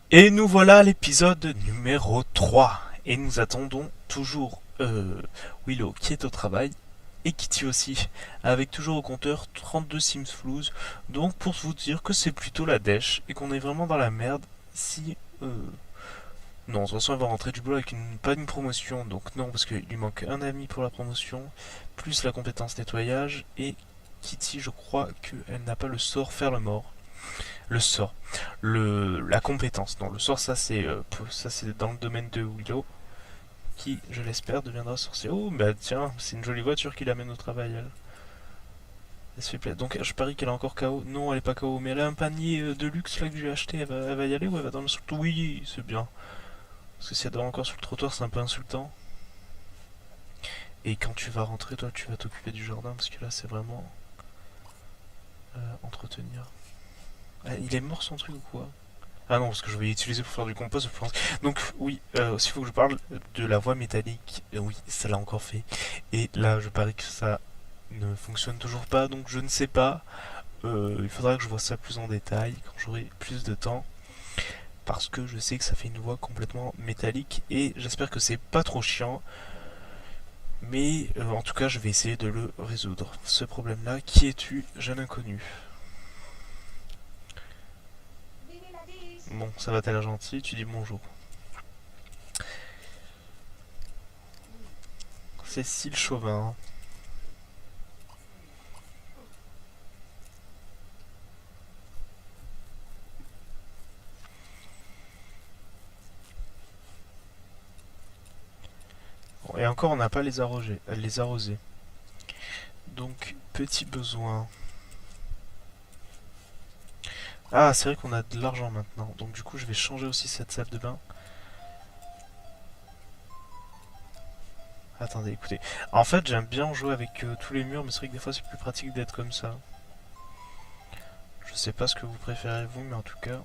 Et nous voilà à l'épisode numéro 3. Et nous attendons toujours Willow qui est au travail et Kitty aussi, avec toujours au compteur 32 Sims Flouze. Donc pour vous dire que c'est plutôt la dèche et qu'on est vraiment dans la merde si... Non, de toute façon elle va rentrer du boulot avec pas une promotion, donc non, parce qu'il lui manque un ami pour la promotion, plus la compétence nettoyage, et Kitty je crois qu'elle n'a pas le sort faire le mort. Le sort. La compétence. Non, le sort, ça c'est dans le domaine de Willow, qui, je l'espère, deviendra sorcier. Oh, bah tiens, c'est une jolie voiture qui l'amène au travail, elle. Elle se fait plaisir. Donc, je parie qu'elle est encore KO. Non, elle est pas KO, mais elle a un panier de luxe là que j'ai acheté. Elle va y aller ou elle va dans le trottoir? Oui, c'est bien. Parce que si elle dort encore sur le trottoir, c'est un peu insultant. Et quand tu vas rentrer, toi, tu vas t'occuper du jardin, parce que là, c'est vraiment entretenir. Ah, il est mort son truc ou quoi? Ah non, parce que je vais l'utiliser pour faire du compost. Donc oui, s'il faut que je parle de la voie métallique, oui, ça l'a encore fait. Et là, je parie que ça ne fonctionne toujours pas, donc je ne sais pas. Il faudra que je vois ça plus en détail quand j'aurai plus de temps. Parce que je sais que ça fait une voie complètement métallique et j'espère que c'est pas trop chiant. Mais en tout cas, je vais essayer de le résoudre. Ce problème-là, qui es-tu, jeune inconnu? Bon, ça va, t'as l'air gentil, tu dis bonjour. Cécile Chauvin. Bon, et encore, on n'a pas les arrosés. Donc, petit besoin. Ah, c'est vrai qu'on a de l'argent maintenant. Donc, du coup, je vais changer aussi cette salle de bain. Attendez, écoutez. En fait, j'aime bien jouer avec tous les murs, mais c'est vrai que des fois, c'est plus pratique d'être comme ça. Je sais pas ce que vous préférez, vous, mais en tout cas,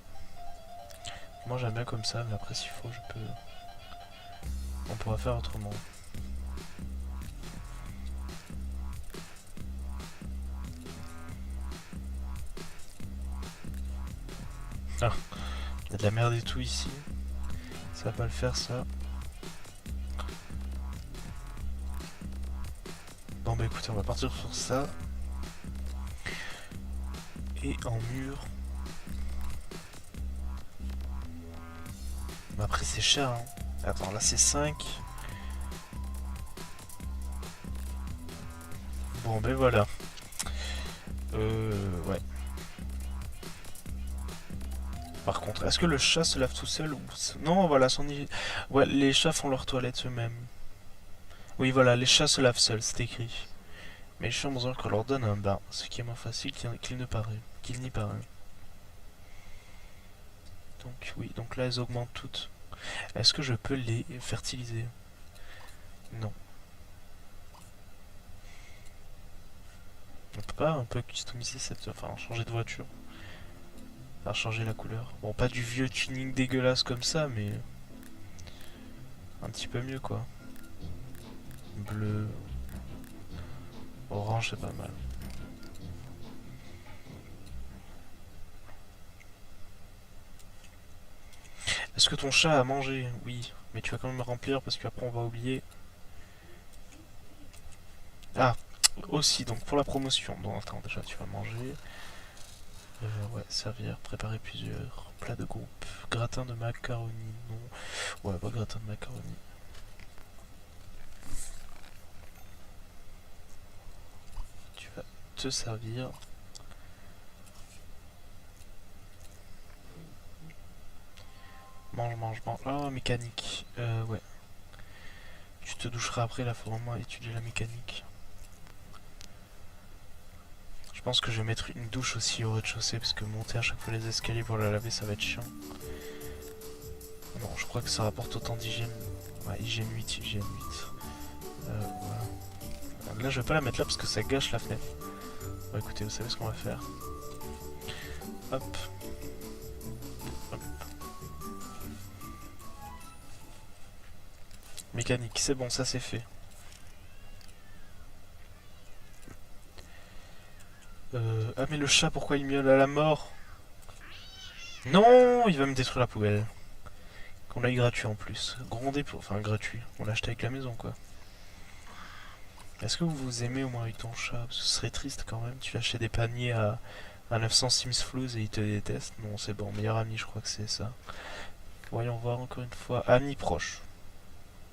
moi, j'aime bien comme ça. Mais après, s'il faut, je peux. On pourra faire autrement. Ah, il y a de la merde et tout ici. Ça va pas le faire, ça. Bon, bah écoutez, on va partir sur ça. Et en mur. Mais après, c'est cher, hein. Attends, là, c'est 5. Bon, ben voilà. Ouais. Par contre, est-ce que le chat se lave tout seul ou... Non, voilà, Ouais, les chats font leur toilette eux-mêmes. Oui, voilà, les chats se lavent seuls, c'est écrit. Mais les chats ont besoin qu'on leur donne un bain, ce qui est moins facile qu'il ne paraît. Qu'il n'y paraît. Donc oui, donc là, elles augmentent toutes. Est-ce que je peux les fertiliser? Non. On peut pas un peu customiser cette... Enfin, changer de voiture. Enfin, changer la couleur. Bon, pas du vieux tuning dégueulasse comme ça, mais... Un petit peu mieux, quoi. Bleu... Orange, c'est pas mal. Est-ce que ton chat a mangé? Oui, mais tu vas quand même remplir parce qu'après on va oublier. Ah, aussi, donc pour la promotion. Donc attends, déjà tu vas manger. Ouais, servir, préparer plusieurs plats de groupe. Gratin de macaroni, non. Ouais, pas gratin de macaroni. Tu vas te servir. Mange, mange, mange. Oh, mécanique. Ouais. Tu te doucheras après, là, faut vraiment étudier la mécanique. Je pense que je vais mettre une douche aussi au rez-de-chaussée parce que monter à chaque fois les escaliers pour la laver, ça va être chiant. Non, je crois que ça rapporte autant d'hygiène. Ouais, hygiène 8, hygiène 8. Voilà. Là, je vais pas la mettre là parce que ça gâche la fenêtre. Bon, écoutez, vous savez ce qu'on va faire. Hop. Hop. Mécanique, c'est bon, ça c'est fait. Ah, mais le chat, pourquoi il miaule à la mort? Non, il va me détruire la poubelle. Qu'on l'a eu gratuit en plus. Grondé pour... Enfin, gratuit. On l'a acheté avec la maison, quoi. Est-ce que vous vous aimez au moins avec ton chat? Parce que ce serait triste quand même. Tu lâchais des paniers à 900 Sims Flouz et il te déteste. Non, c'est bon. Meilleur ami, je crois que c'est ça. Voyons voir encore une fois. Ami proche.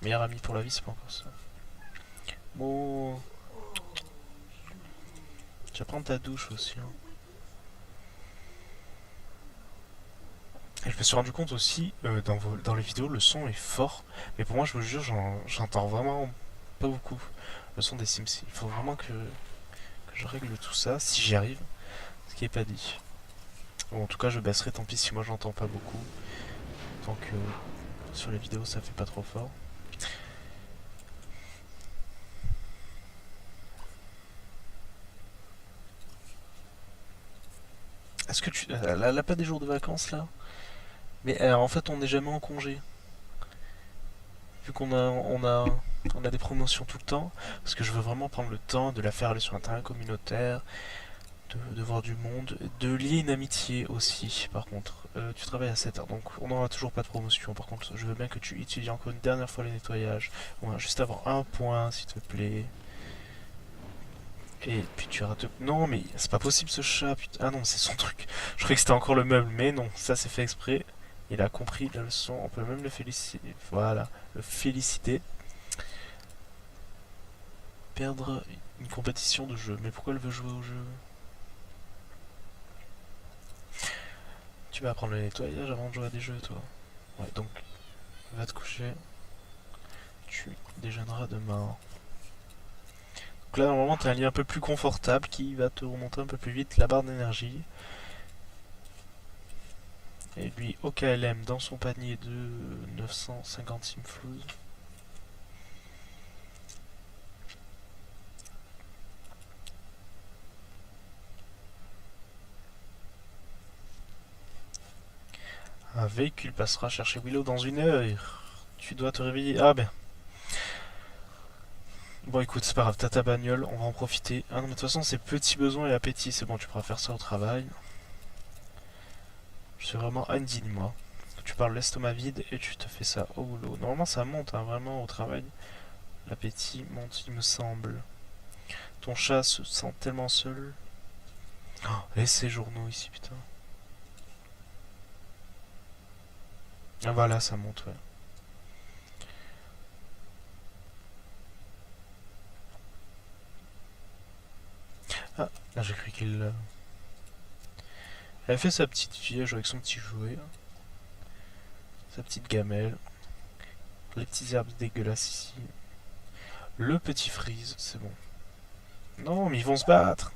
Meilleur ami pour la vie, c'est pas encore ça. Bon... Tu vas prendre ta douche aussi. Hein. Et je me suis rendu compte aussi, dans les vidéos, le son est fort. Mais pour moi, je vous jure, j'entends vraiment pas beaucoup le son des Sims. Il faut vraiment que je règle tout ça, si j'y arrive. Ce qui est pas dit. Bon, en tout cas, je baisserai, tant pis si moi j'entends pas beaucoup. Tant que sur les vidéos, ça fait pas trop fort. Est-ce que tu... Elle a pas des jours de vacances, là? Mais en fait, on n'est jamais en congé. Vu on a des promotions tout le temps, parce que je veux vraiment prendre le temps de la faire aller sur un terrain communautaire, de voir du monde, de lier une amitié aussi. Par contre, tu travailles à 7 heures, donc on n'aura toujours pas de promotion. Par contre, je veux bien que tu étudies encore une dernière fois le nettoyage. Ouais, juste avoir un point, s'il te plaît. Et puis tu rates. Non, mais c'est pas possible ce chat, putain. Ah non, c'est son truc. Je croyais que c'était encore le meuble, mais non, ça c'est fait exprès. Il a compris la leçon, on peut même le féliciter. Voilà, le féliciter. Perdre une compétition de jeu. Mais pourquoi elle veut jouer au jeu? Tu vas apprendre le nettoyage avant de jouer à des jeux, toi. Ouais, donc, va te coucher. Tu déjeuneras demain. Donc là, normalement, t'as un lit un peu plus confortable qui va te remonter un peu plus vite la barre d'énergie. Et lui, au KLM, dans son panier de 950 simflouz. Un véhicule passera chercher Willow dans 1 heure. Tu dois te réveiller. Ah ben. Bon écoute, c'est pas grave, t'as ta bagnole, on va en profiter. Ah non mais de toute façon c'est petits besoins et appétit, c'est bon, tu pourras faire ça au travail. Je suis vraiment indigne moi. Tu parles l'estomac vide et tu te fais ça au boulot. Normalement ça monte hein, vraiment au travail. L'appétit monte il me semble. Ton chat se sent tellement seul. Oh, et ces journaux ici putain. Ah voilà ça monte ouais. Ah là j'ai cru qu'il... Elle a fait sa petite fille, elle joue avec son petit jouet. Sa petite gamelle. Les petites herbes dégueulasses ici. Le petit Freeze, c'est bon. Non, mais ils vont se battre.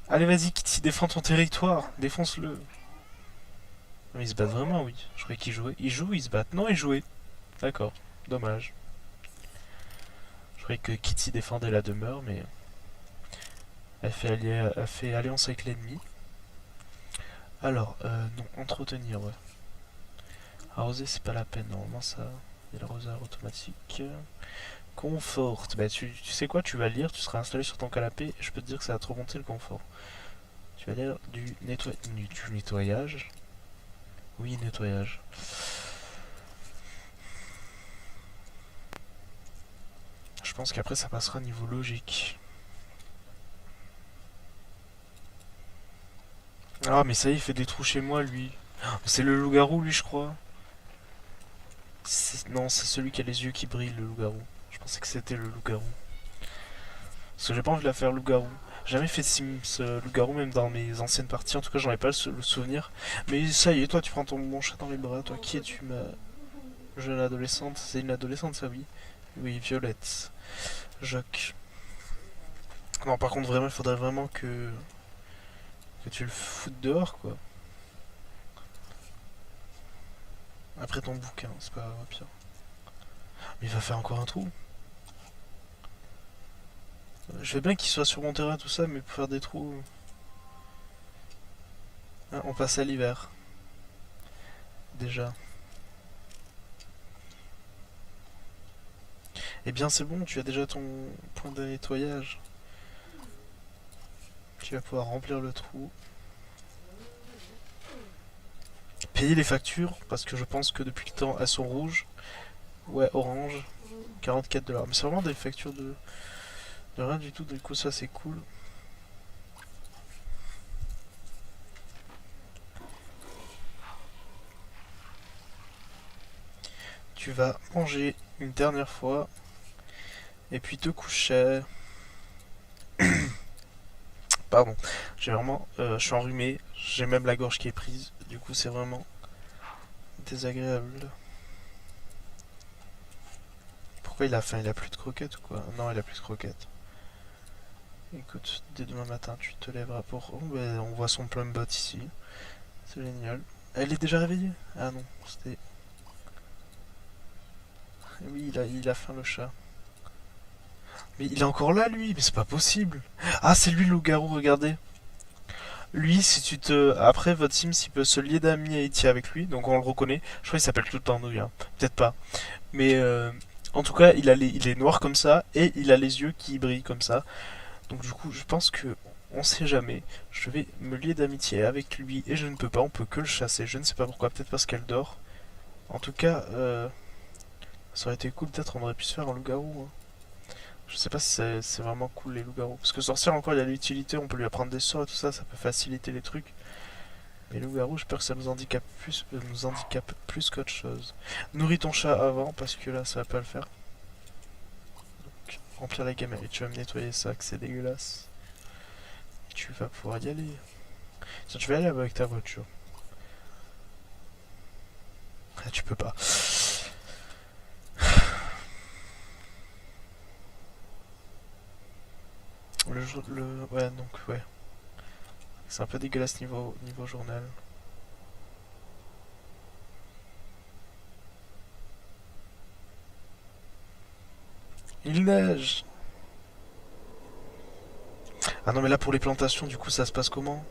Allez, vas-y, Kitty, défends ton territoire. Défonce-le. Mais ils se battent vraiment, oui. Je croyais qu'ils jouaient. Ils jouent, ils se battent. Non, ils jouaient. D'accord. Dommage. Je croyais que Kitty défendait la demeure, mais elle fait alliance avec l'ennemi. Alors, non, entretenir, ouais. Arroser, c'est pas la peine. Normalement, ça. Il y a l'arroseur automatique. Confort. Bah, tu sais quoi, tu vas lire, tu seras installé sur ton canapé et je peux te dire que ça va te remonter le confort. Tu vas lire du nettoyage. Oui, nettoyage. Je pense qu'après ça passera niveau logique. Ah, mais ça y est, il fait des trous chez moi, lui. C'est le loup-garou, lui, je crois. Non, c'est celui qui a les yeux qui brillent, le loup-garou. Je pensais que c'était le loup-garou. Parce que j'ai pas envie de la faire loup-garou. J'ai jamais fait de Sims loup-garou, même dans mes anciennes parties. En tout cas, j'en ai pas le souvenir. Mais ça y est, toi, tu prends ton bon chat dans les bras. Toi, qui es-tu, ma jeune adolescente? C'est une adolescente, ça, oui. Oui, Violette. Jacques. Non, par contre, vraiment, il faudrait vraiment que tu le foutes dehors, quoi. Après ton bouquin, c'est pas pire. Mais il va faire encore un trou. Je veux bien qu'il soit sur mon terrain, tout ça, mais pour faire des trous. Ah, on passe à l'hiver. Déjà. Eh bien, c'est bon, tu as déjà ton point de nettoyage. Tu vas pouvoir remplir le trou. payer les factures, parce que je pense que depuis le temps elles sont rouges. Ouais, orange. 44 $. Mais c'est vraiment des factures de rien du tout, du coup ça c'est cool. Tu vas manger une dernière fois, et puis te coucher. Pardon, j'ai vraiment, je suis enrhumé, j'ai même la gorge qui est prise, du coup c'est vraiment désagréable. Pourquoi il a faim? Il a plus de croquettes ou quoi? Non, il a plus de croquettes. Écoute, dès demain matin, tu te lèveras pour... Oh, ben, on voit son plum bot ici. C'est génial. Elle est déjà réveillée? Ah non, c'était... Oui, il a faim le chat. Mais il est encore là, lui, mais c'est pas possible. Ah, c'est lui le loup-garou, regardez. Lui, si tu te... Après, votre Sims, il peut se lier d'amitié avec lui, donc on le reconnaît. Je crois qu'il s'appelle tout le temps Nouille, hein. Peut-être pas. Mais en tout cas, il est noir comme ça, et il a les yeux qui brillent comme ça. Donc du coup, je pense que on sait jamais. Je vais me lier d'amitié avec lui et je ne peux pas. On peut que le chasser. Je ne sais pas pourquoi. Peut-être parce qu'elle dort. En tout cas, ça aurait été cool. Peut-être on aurait pu se faire un loup-garou, hein. Je sais pas si c'est vraiment cool les loups-garous. Parce que sorcière encore, il y a l'utilité. On peut lui apprendre des sorts et tout ça. Ça peut faciliter les trucs. Mais loup-garou, je peur que ça nous handicape plus qu'autre chose. Nourris ton chat avant parce que là, ça va pas le faire. Donc, remplir la gamelle et tu vas me nettoyer ça, que c'est dégueulasse. Tu vas pouvoir y aller. Tiens, tu vas aller là-bas avec ta voiture. Ah, tu peux pas. Ouais, donc, ouais. C'est un peu dégueulasse niveau journal. Il neige. Ah non, mais là, pour les plantations, du coup, ça se passe comment?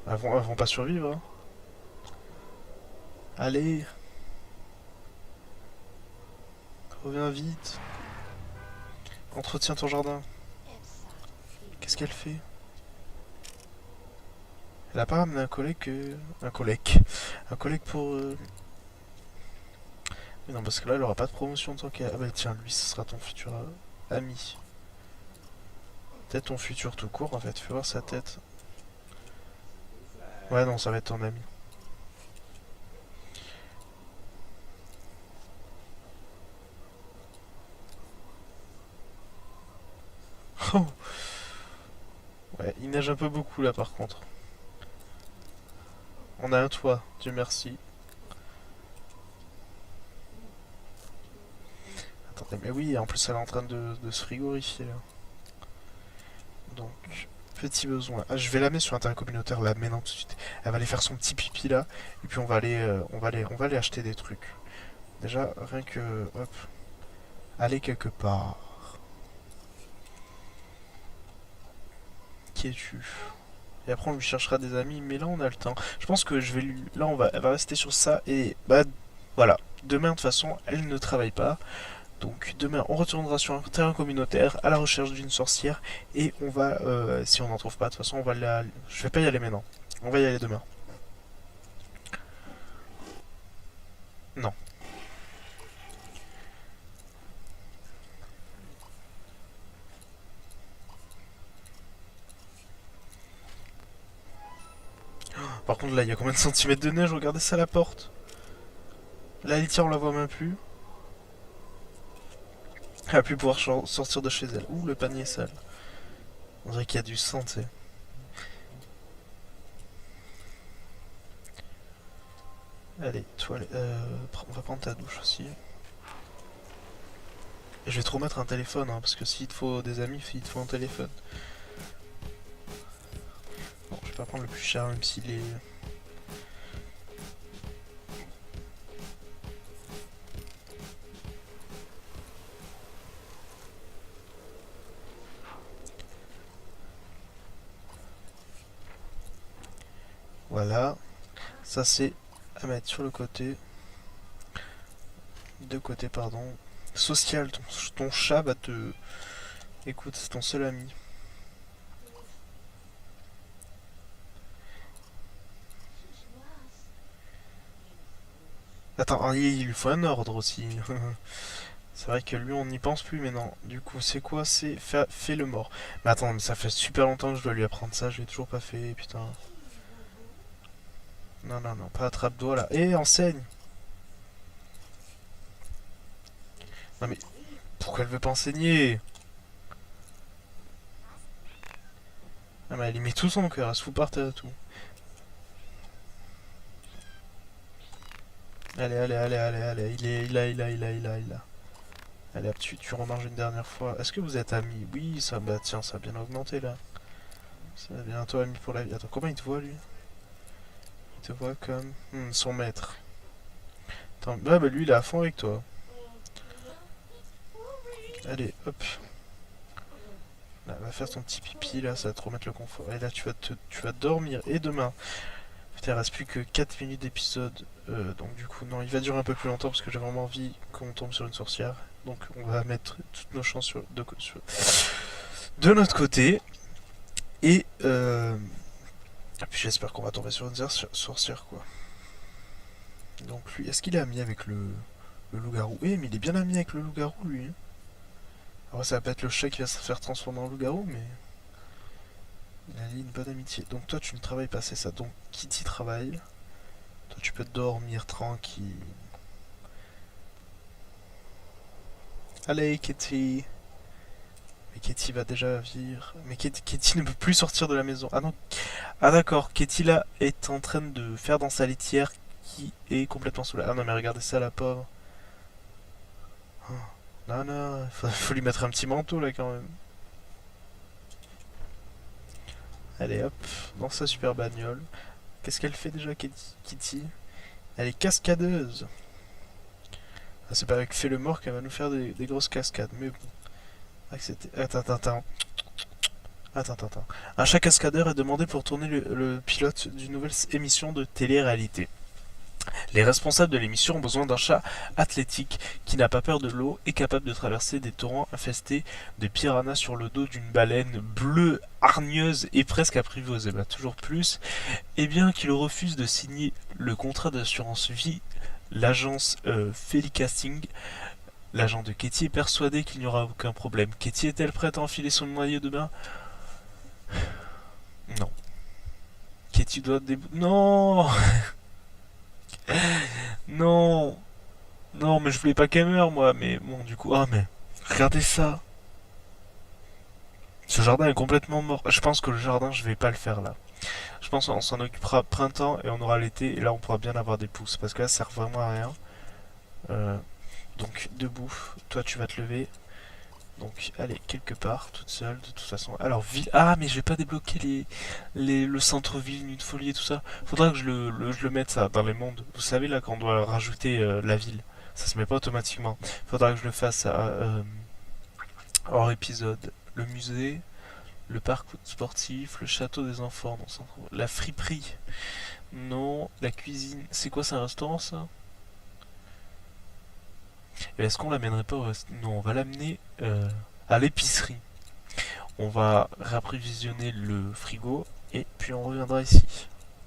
Elles vont pas survivre, hein. Allez, reviens vite. Entretiens ton jardin. Qu'est-ce qu'elle fait? Elle a pas ramené un collègue que... Un collègue. Un collègue pour... Mais non, parce que là, elle aura pas de promotion tant qu'elle... Ah bah tiens, lui, ce sera ton futur ami. Peut-être ton futur tout court, en fait. Fais voir sa tête. Ouais, non, ça va être ton ami. Oh. Ouais, il neige un peu beaucoup, là, par contre. On a un toit, Dieu merci. Attendez, mais oui, en plus, elle est en train de se frigorifier, là. Donc, petit besoin. Ah, je vais la mettre sur Internet communautaire là maintenant tout de suite. Elle va aller faire son petit pipi là. Et puis on va aller acheter des trucs. Déjà, rien que. Hop. Aller quelque part. Qui es-tu? Et après on lui cherchera des amis. Mais là on a le temps. Je pense que je vais lui. Là elle va rester sur ça. Et bah voilà. Demain de toute façon elle ne travaille pas. Donc demain on retournera sur un terrain communautaire à la recherche d'une sorcière. Et on va. Si on n'en trouve pas, de toute façon on va la. Je vais pas y aller maintenant. On va y aller demain. Non. Par contre, là, il y a combien de centimètres de neige? Regardez ça à la porte. La litière, on la voit même plus. Elle va plus pouvoir sortir de chez elle. Ouh, le panier est sale. On dirait qu'il y a du sang, tu sais. Allez, toilette. On va prendre ta douche aussi. Et je vais te remettre un téléphone, hein, parce que s'il te faut des amis, il te faut un téléphone. Bon, je vais pas prendre le plus cher, même s'il est. Voilà. Ça, c'est à mettre sur le côté. De côté, pardon. Social, ton chat va te. Écoute, c'est ton seul ami. Attends, ah, il lui faut un ordre aussi. C'est vrai que lui, on n'y pense plus, mais non. Du coup, c'est quoi? C'est fait le mort. Mais attends, mais ça fait super longtemps que je dois lui apprendre ça, je l'ai toujours pas fait, putain. Non, non, non, pas attrape-doigt là. Eh, enseigne! Non mais, pourquoi elle veut pas enseigner? Ah mais elle y met tout son cœur, elle se fout par terre et tout. Allez, allez, allez, allez, allez, il a. Allez hop, tu remanges une dernière fois. Est-ce que vous êtes amis? Oui, ça, bah tiens, ça a bien augmenté là. Ça va bientôt ami pour la vie. Attends, comment il te voit lui? Il te voit comme son maître. Attends, bah lui il est à fond avec toi. Allez, hop. Là, va faire ton petit pipi là, ça va te remettre le confort. Et là tu vas dormir. Et demain, putain, il reste plus que 4 minutes d'épisode. Donc du coup, non, il va durer un peu plus longtemps parce que j'ai vraiment envie qu'on tombe sur une sorcière. Donc on va mettre toutes nos chances de notre côté. Et puis j'espère qu'on va tomber sur une sorcière quoi. Donc lui, est-ce qu'il est ami avec le loup-garou? Eh, mais il est bien ami avec le loup-garou lui, hein. Alors ça va pas être le chat qui va se faire transformer en loup-garou, mais il a lié une bonne amitié. Donc toi tu ne travailles pas, c'est ça. Donc Kitty travaille. Toi tu peux dormir tranquille. Allez Kitty. Mais Kitty va déjà vivre. Mais Kitty ne peut plus sortir de la maison. Ah non. Ah d'accord, Kitty là est en train de faire dans sa litière qui est complètement sous la... Ah non mais regardez ça la pauvre. Oh, non non, faut lui mettre un petit manteau là quand même. Allez hop, dans sa super bagnole. Qu'est-ce qu'elle fait déjà Kitty? Elle est cascadeuse. Ah, c'est pas avec Fait le mort qu'elle va nous faire des grosses cascades, mais bon. Ah, attends. Un chat cascadeur est demandé pour tourner le pilote d'une nouvelle émission de télé-réalité. Les responsables de l'émission ont besoin d'un chat athlétique qui n'a pas peur de l'eau et capable de traverser des torrents infestés de piranhas sur le dos d'une baleine bleue, hargneuse et presque apprivoisée. Bah, toujours plus. Et bien qu'il refuse de signer le contrat d'assurance vie, l'agence Felicasting, l'agent de Katie, est persuadé qu'il n'y aura aucun problème. Katie est-elle prête à enfiler son maillot de bain? Non. Katie doit Non. Non. Non, mais je voulais pas qu'elle meure, moi. Mais bon, du coup... Ah, mais... Regardez ça. Ce jardin est complètement mort. Je pense que le jardin, je vais pas le faire là. Je pense qu'on s'en occupera printemps et on aura l'été. Et là, on pourra bien avoir des pousses. Parce que là, ça sert vraiment à rien. Euh, donc, debout. Toi, tu vas te lever. Donc, allez, quelque part, toute seule, de toute façon. Alors, ville... Ah, mais je vais pas débloquer le centre-ville, Nuit de Folie et tout ça. Faudra que je le mette, ça, dans les mondes. Vous savez, là, quand on doit rajouter la ville, ça se met pas automatiquement. Faudra que je le fasse hors épisode. Le musée, le parc sportif, le château des enfants, la friperie. Non, la cuisine. C'est quoi, c'est un restaurant, ça? Et est-ce qu'on l'amènerait pas au Non, on va l'amener à l'épicerie. On va réapprovisionner le frigo et puis on reviendra ici.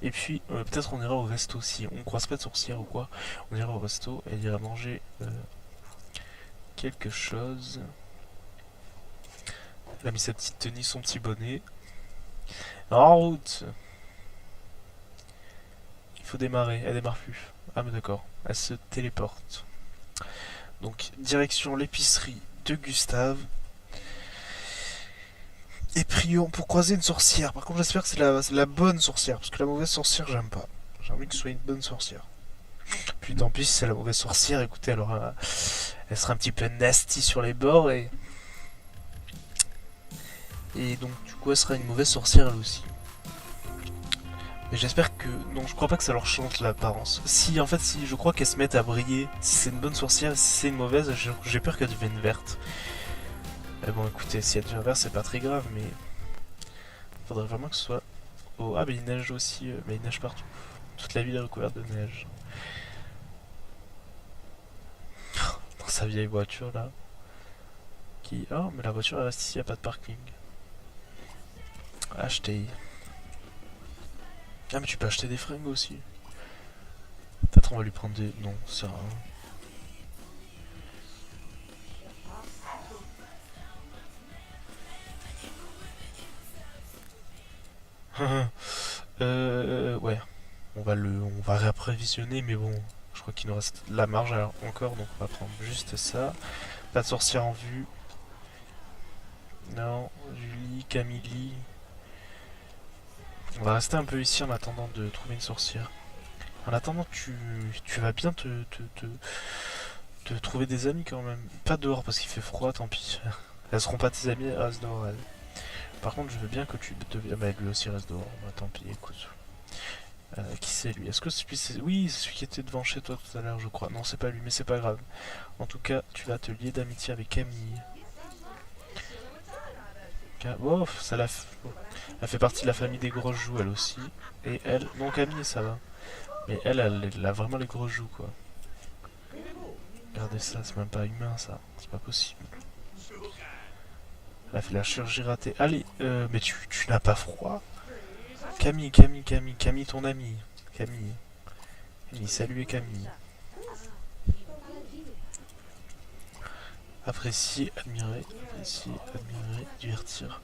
Et puis peut-être on ira au resto aussi. On croise pas de sourcière ou quoi. On ira au resto et il ira manger quelque chose. Elle a mis sa petite tenue, son petit bonnet. En route. Il faut démarrer. Elle démarre plus. Ah mais d'accord. Elle se téléporte. Donc direction l'épicerie de Gustave. Et prions pour croiser une sorcière. Par contre, j'espère que c'est la bonne sorcière. Parce que la mauvaise sorcière, j'aime pas. J'ai envie que ce soit une bonne sorcière. Puis tant pis si c'est la mauvaise sorcière, écoutez, elle sera un petit peu nasty sur les bords et donc du coup elle sera une mauvaise sorcière elle aussi. Mais j'espère que... Non, je crois pas que ça leur change l'apparence. Si, en fait, si je crois qu'elles se mettent à briller, si c'est une bonne sorcière, si c'est une mauvaise, j'ai peur qu'elle devienne verte. Mais bon, écoutez, si elle devient verte, c'est pas très grave, mais... Faudrait vraiment que ce soit... Oh, ah, mais il neige aussi, mais il neige partout. Toute la ville est recouverte de neige. Dans sa vieille voiture, là. Qui... Oh, mais la voiture, elle reste ici, y a pas de parking. Acheter. Ah, mais tu peux acheter des fringues aussi. T'as Attends, on va lui prendre des... Non, ça sert à rien. Ouais. On va réapprévisionner, mais bon, je crois qu'il nous reste la marge encore, donc on va prendre juste ça. Pas de sorcière en vue. Non, Julie, Camille. On va rester un peu ici en attendant de trouver une sorcière. En attendant, tu vas bien te trouver des amis quand même. Pas dehors parce qu'il fait froid, tant pis. Elles seront pas tes amies, elles restent dehors, elles. Par contre, je veux bien que tu deviennes... Bah, lui aussi reste dehors. Bah, tant pis, écoute. Qui c'est lui? Est-ce que c'est... Oui, c'est celui qui était devant chez toi tout à l'heure, je crois. Non, c'est pas lui, mais c'est pas grave. En tout cas, tu vas te lier d'amitié avec Camille. Oh, elle fait partie de la famille des grosses joues, elle aussi. Et elle... Non, Camille, ça va. Mais elle a vraiment les grosses joues, quoi. Regardez ça, c'est même pas humain, ça. C'est pas possible. Elle a fait la chirurgie ratée. Allez, mais tu n'as pas froid? Camille, ton ami. Camille. Salut Camille. Apprécier, admirer, divertir.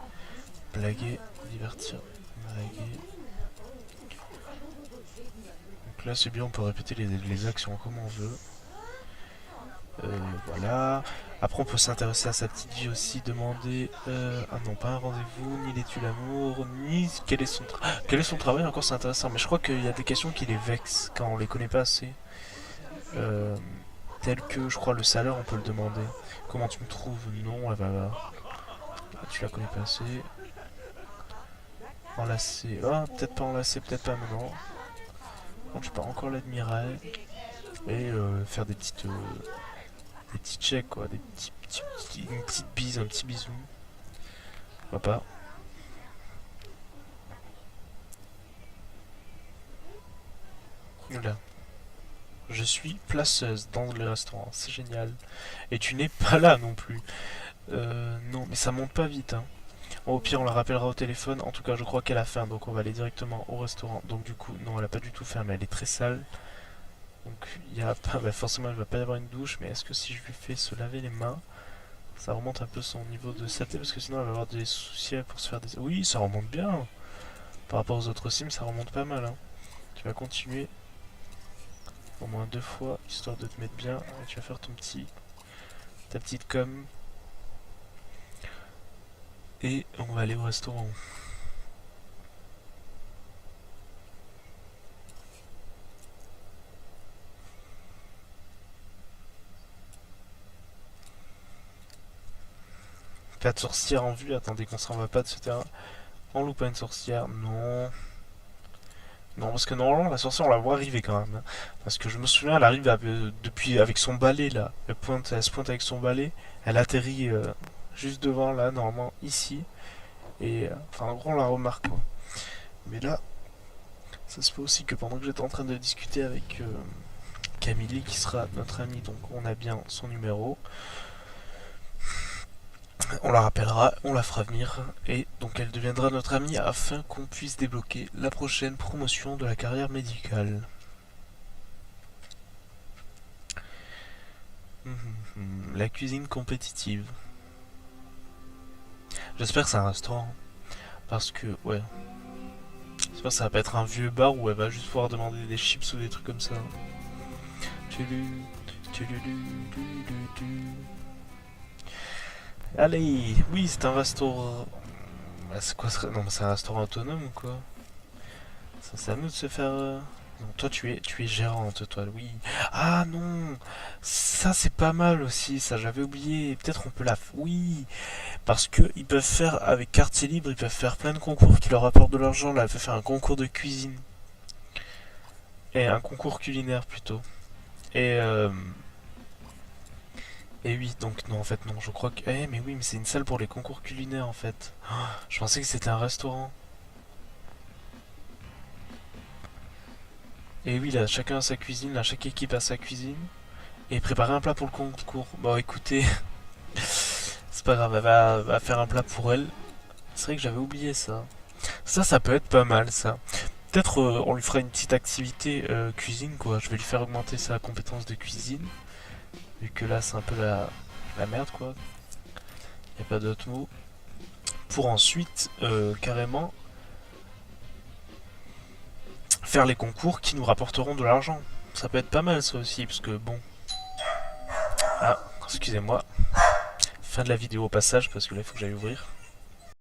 Blaguer, divertir, blaguer. Donc là c'est bien, on peut répéter les actions comme on veut. Voilà. Après on peut s'intéresser à sa petite vie aussi, demander ah non pas un rendez-vous, ni l'étude l'amour, ni quel est son travail, encore c'est intéressant, mais je crois qu'il y a des questions qui les vexent quand on les connaît pas assez. Tel que je crois le salaire on peut le demander. Comment tu me trouves? Non, elle va. Ah, tu la connais pas assez. Enlacer. Ah, peut-être pas enlacer, peut-être pas maintenant. Bon, je peux encore l'admirer. Et faire des petits checks quoi, une petite bise, un petit bisou. Pourquoi pas. Voilà. Je suis placeuse dans le restaurant, c'est génial. Et tu n'es pas là non plus. Non, mais ça monte pas vite. Hein. Bon, au pire, on la rappellera au téléphone. En tout cas, je crois qu'elle a faim, donc on va aller directement au restaurant. Donc du coup, non, elle a pas du tout faim, mais elle est très sale. Donc il y a pas, bah, forcément, il va pas y avoir une douche. Mais est-ce que si je lui fais se laver les mains, ça remonte un peu son niveau de saleté? Parce que sinon, elle va avoir des soucis pour se faire des... Oui, ça remonte bien. Par rapport aux autres sims, ça remonte pas mal. Hein. Tu vas continuer au moins 2 fois, histoire de te mettre bien. Et tu vas faire ta petite com. Et on va aller au restaurant. Pas de sorcière en vue, attendez qu'on s'en va pas de ce terrain. On loupe pas une sorcière, non. Non, parce que normalement la sorcière on la voit arriver quand même. Hein. Parce que je me souviens, elle arrive depuis avec son balai là. Elle se pointe avec son balai. Elle atterrit juste devant là, normalement ici. Et enfin en gros on la remarque quoi. Mais là, ça se peut aussi que pendant que j'étais en train de discuter avec Camille qui sera notre amie, donc on a bien son numéro. On la rappellera, on la fera venir, et donc elle deviendra notre amie afin qu'on puisse débloquer la prochaine promotion de la carrière médicale. La cuisine compétitive. J'espère que c'est un restaurant. Parce que, ouais. J'espère que ça va pas être un vieux bar où elle va juste pouvoir demander des chips ou des trucs comme ça. Allez, oui, c'est un restaurant. Bah, c'est quoi ce... Non, c'est un restaurant autonome ou quoi? Ça, c'est à nous de se faire. Non, toi, tu es gérante, toi, oui. Ah non, ça c'est pas mal aussi, ça j'avais oublié. Peut-être on peut la. Oui, parce que ils peuvent faire avec quartier libre, ils peuvent faire plein de concours qui leur apportent de l'argent. Là, elle peut faire un concours de cuisine et un concours culinaire plutôt. Et et oui, donc non, en fait non, je crois que. Eh, mais oui, mais c'est une salle pour les concours culinaires en fait. Oh, je pensais que c'était un restaurant. Et oui, là, chacun a sa cuisine, là, chaque équipe a sa cuisine. Et préparer un plat pour le concours. Bon, écoutez, c'est pas grave, elle va faire un plat pour elle. C'est vrai que j'avais oublié ça. Ça peut être pas mal, ça. Peut-être on lui fera une petite activité cuisine, quoi. Je vais lui faire augmenter sa compétence de cuisine. Vu que là, c'est un peu la merde, quoi. Y a pas d'autre mot. Pour ensuite, carrément, faire les concours qui nous rapporteront de l'argent. Ça peut être pas mal, ça aussi, parce que bon. Ah, excusez-moi. Fin de la vidéo au passage, parce que là, il faut que j'aille ouvrir.